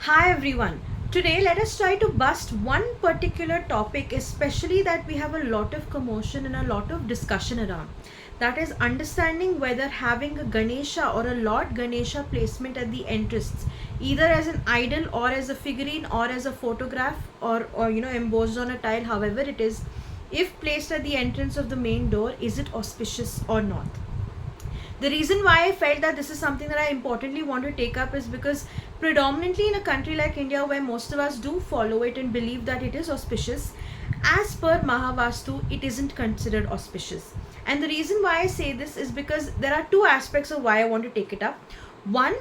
Hi everyone. Today let us try to bust one particular topic, especially that we have a lot of commotion and a lot of discussion around. That is understanding whether having a Ganesha or a Lord Ganesha placement at the entrance, either as an idol or as a figurine or as a photograph or embossed on a tile, however it is, if placed at the entrance of the main door, is it auspicious or not? The reason why I felt that this is something that I importantly want to take up is because predominantly in a country like India, where most of us do follow it and believe that it is auspicious, as per Mahavastu, it isn't considered auspicious. And the reason why I say this is because there are two aspects of why I want to take it up. One,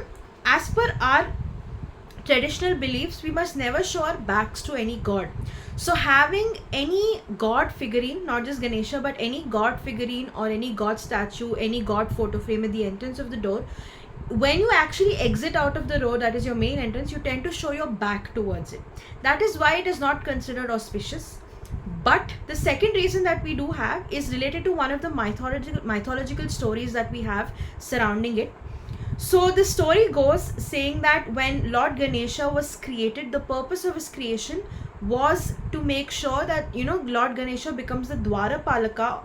as per our traditional beliefs, we must never show our backs to any god. So having any god figurine, not just Ganesha, but any god figurine or any god statue, any god photo frame at the entrance of the door, when you actually exit out of the road, that is your main entrance, you tend to show your back towards it. That is why it is not considered auspicious. But the second reason that we do have is related to one of the mythological stories that we have surrounding it. So the story goes saying that when Lord Ganesha was created, the purpose of his creation was to make sure that Lord Ganesha becomes the Dwarapalaka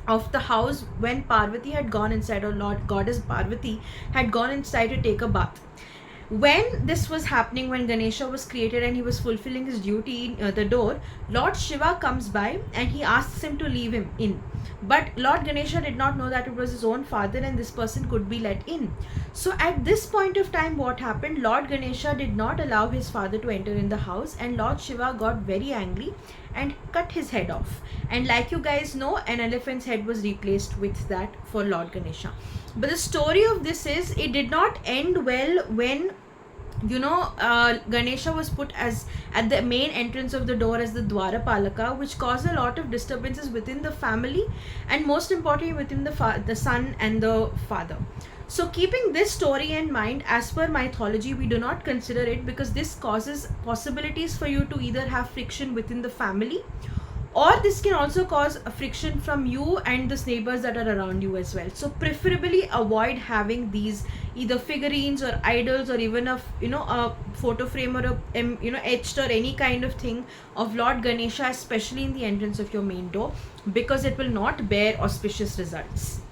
of the house when Parvati had gone inside, or Lord Goddess Parvati had gone inside to take a bath. When this was happening, when Ganesha was created and he was fulfilling his duty in the door, Lord Shiva comes by and he asks him to leave him in. But Lord Ganesha did not know that it was his own father and this person could be let in. So at this point of time, what happened? Lord Ganesha did not allow his father to enter in the house, and Lord Shiva got very angry and cut his head off. And like you guys know, an elephant's head was replaced with that for Lord Ganesha. But the story of this is, it did not end well when Ganesha was put as at the main entrance of the door as the Dwarapalaka, which caused a lot of disturbances within the family, and most importantly within the son and the father. So keeping this story in mind, as per mythology, we do not consider it, because this causes possibilities for you to either have friction within the family, or this can also cause a friction from you and the neighbors that are around you as well. So preferably avoid having these either figurines or idols, or even a photo frame or a etched or any kind of thing of Lord Ganesha, especially in the entrance of your main door, because it will not bear auspicious results.